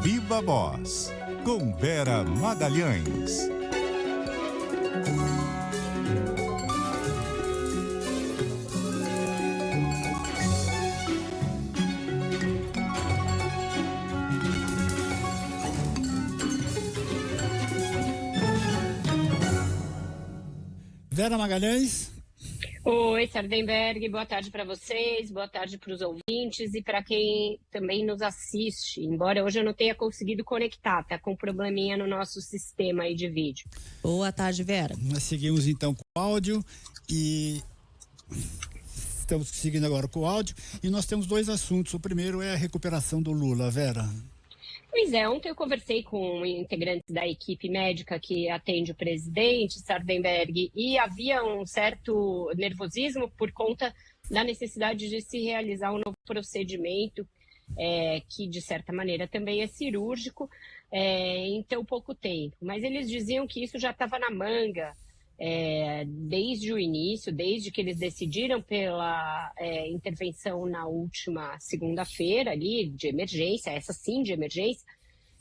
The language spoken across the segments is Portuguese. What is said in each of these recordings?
Viva Voz, com Vera Magalhães. Vera Magalhães. Oi, Sardenberg, boa tarde para vocês, boa tarde para os ouvintes e para quem também nos assiste, embora hoje eu não tenha conseguido conectar, tá com um probleminha no nosso sistema aí de vídeo. Boa tarde, Vera. Nós seguimos então com o áudio e estamos seguindo agora com o áudio e nós temos dois assuntos. O primeiro é a recuperação do Lula, Vera. Pois é, ontem eu conversei com integrantes da equipe médica que atende o presidente, Sardenberg, e havia um certo nervosismo por conta da necessidade de se realizar um novo procedimento, que de certa maneira também é cirúrgico, em tão pouco tempo. Mas eles diziam que isso já estava na manga desde o início, desde que eles decidiram pela intervenção na última segunda-feira ali, de emergência, essa sim de emergência,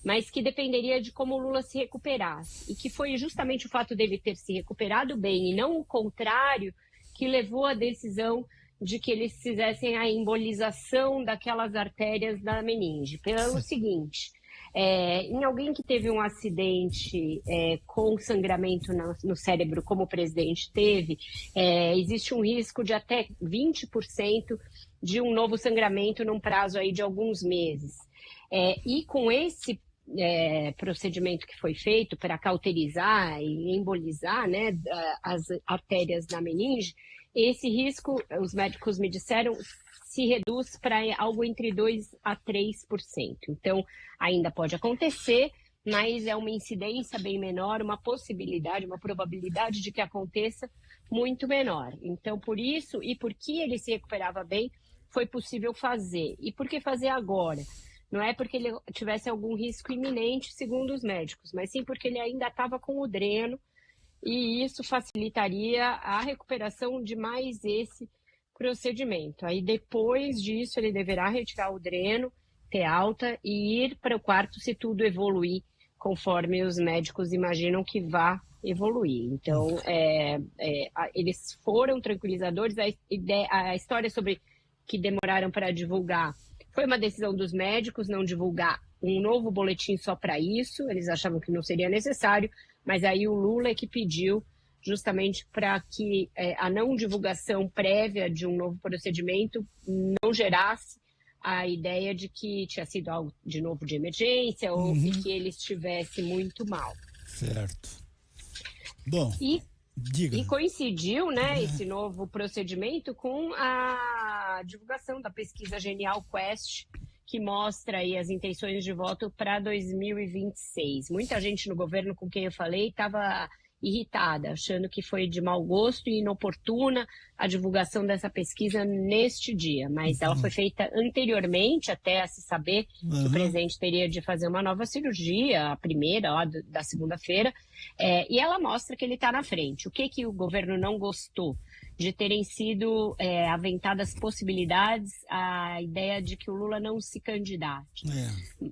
mas que dependeria de como o Lula se recuperasse. E que foi justamente o fato dele ter se recuperado bem e não o contrário que levou à decisão de que eles fizessem a embolização daquelas artérias da meninge. Pelo seguinte, em alguém que teve um acidente com sangramento no cérebro, como o presidente teve, existe um risco de até 20% de um novo sangramento num prazo aí de alguns meses. E com esse procedimento que foi feito para cauterizar e embolizar, né, as artérias da meninge, esse risco, os médicos me disseram, se reduz para algo entre 2% a 3%. Então, ainda pode acontecer, mas é uma incidência bem menor, uma possibilidade, uma probabilidade de que aconteça muito menor. Então, por isso, e porque ele se recuperava bem, foi possível fazer. E por que fazer agora? Não é porque ele tivesse algum risco iminente, segundo os médicos, mas sim porque ele ainda estava com o dreno, e isso facilitaria a recuperação de mais esse procedimento. Aí depois disso ele deverá retirar o dreno, ter alta e ir para o quarto se tudo evoluir conforme os médicos imaginam que vá evoluir. Então, eles foram tranquilizadores. A história sobre que demoraram para divulgar foi uma decisão dos médicos não divulgar um novo boletim só para isso. Eles achavam que não seria necessário, mas aí o Lula é que pediu justamente para que a não divulgação prévia de um novo procedimento não gerasse a ideia de que tinha sido algo de novo de emergência ou que ele estivesse muito mal. Certo. Bom, diga. E coincidiu, né, esse novo procedimento com a divulgação da pesquisa Genial Quest, que mostra aí as intenções de voto para 2026. Muita gente no governo com quem eu falei estava irritada, achando que foi de mau gosto e inoportuna a divulgação dessa pesquisa neste dia, mas ela foi feita anteriormente, até a se saber que o presidente teria de fazer uma nova cirurgia, a primeira, lá da segunda-feira, e ela mostra que ele está na frente. O que o governo não gostou? De terem sido aventadas possibilidades, a ideia de que o Lula não se candidate.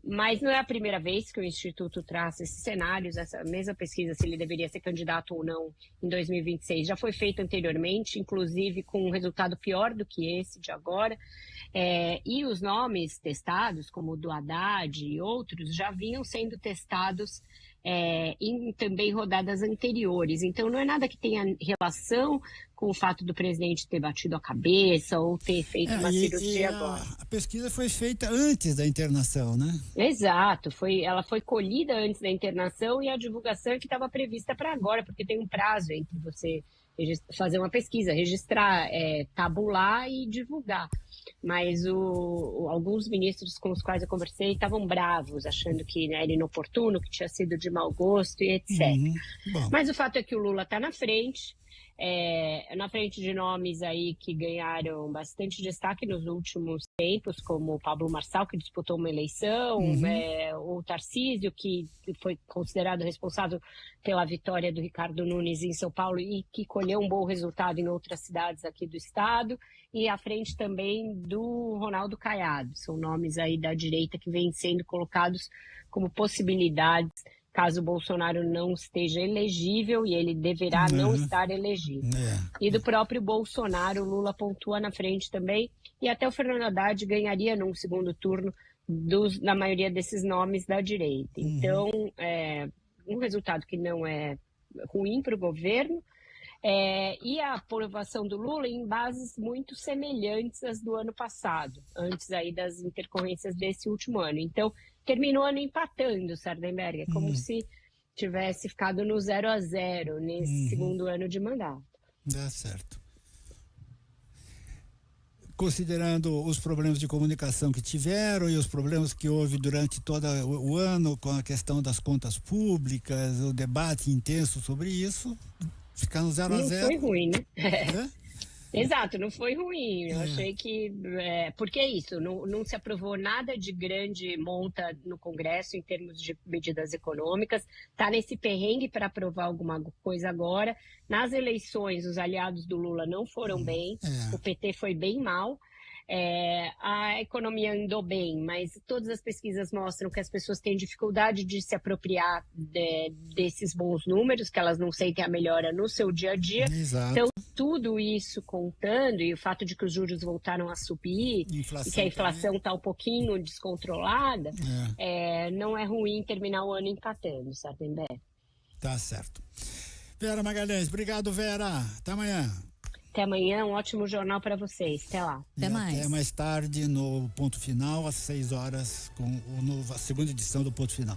Mas não é a primeira vez que o Instituto traça esses cenários, essa mesma pesquisa, se ele deveria ser candidato ou não em 2026, já foi feita anteriormente, inclusive com um resultado pior do que esse de agora, e os nomes testados, como o do Haddad e outros, já vinham sendo testados em também rodadas anteriores. Então, não é nada que tenha relação com o fato do presidente ter batido a cabeça ou ter feito uma cirurgia agora. A pesquisa foi feita antes da internação, né? Exato. Ela foi colhida antes da internação e a divulgação é que estava prevista para agora, porque tem um prazo entre você fazer uma pesquisa, registrar, tabular e divulgar. Mas alguns ministros com os quais eu conversei estavam bravos, achando que era inoportuno, que tinha sido de mau gosto e etc. Mas o fato é que o Lula está na frente, na frente de nomes aí que ganharam bastante destaque nos últimos tempos, como o Pablo Marçal, que disputou uma eleição, o Tarcísio, que foi considerado responsável pela vitória do Ricardo Nunes em São Paulo e que colheu um bom resultado em outras cidades aqui do estado, e à frente também do Ronaldo Caiado. São nomes aí da direita que vêm sendo colocados como possibilidades caso o Bolsonaro não esteja elegível, e ele deverá não estar elegível. E do próprio Bolsonaro, o Lula pontua na frente também, e até o Fernando Haddad ganharia num segundo turno na maioria desses nomes da direita. Então, um resultado que não é ruim para o governo, e a aprovação do Lula em bases muito semelhantes às do ano passado, antes aí das intercorrências desse último ano. Então, terminou o ano empatando, Sardenberg, como se tivesse ficado no 0-0 nesse segundo ano de mandato. Dá certo. Considerando os problemas de comunicação que tiveram e os problemas que houve durante todo o ano com a questão das contas públicas, o debate intenso sobre isso, ficar no 0-0. Não foi ruim, né? Exato, não foi ruim. Eu achei que... porque é isso, não se aprovou nada de grande monta no Congresso em termos de medidas econômicas. Está nesse perrengue para aprovar alguma coisa agora. Nas eleições, os aliados do Lula não foram bem. O PT foi bem mal. A economia andou bem, mas todas as pesquisas mostram que as pessoas têm dificuldade de se apropriar desses bons números, que elas não sentem a melhora no seu dia a dia. Exato. Então, tudo isso contando, e o fato de que os juros voltaram a subir, e que a inflação está um pouquinho descontrolada, não é ruim terminar o ano empatando, Sardenberg. Tá certo. Vera Magalhães, obrigado, Vera. Até amanhã. Até amanhã, um ótimo jornal para vocês. Até lá. Até mais tarde no Ponto Final, às 6 horas, com a segunda edição do Ponto Final.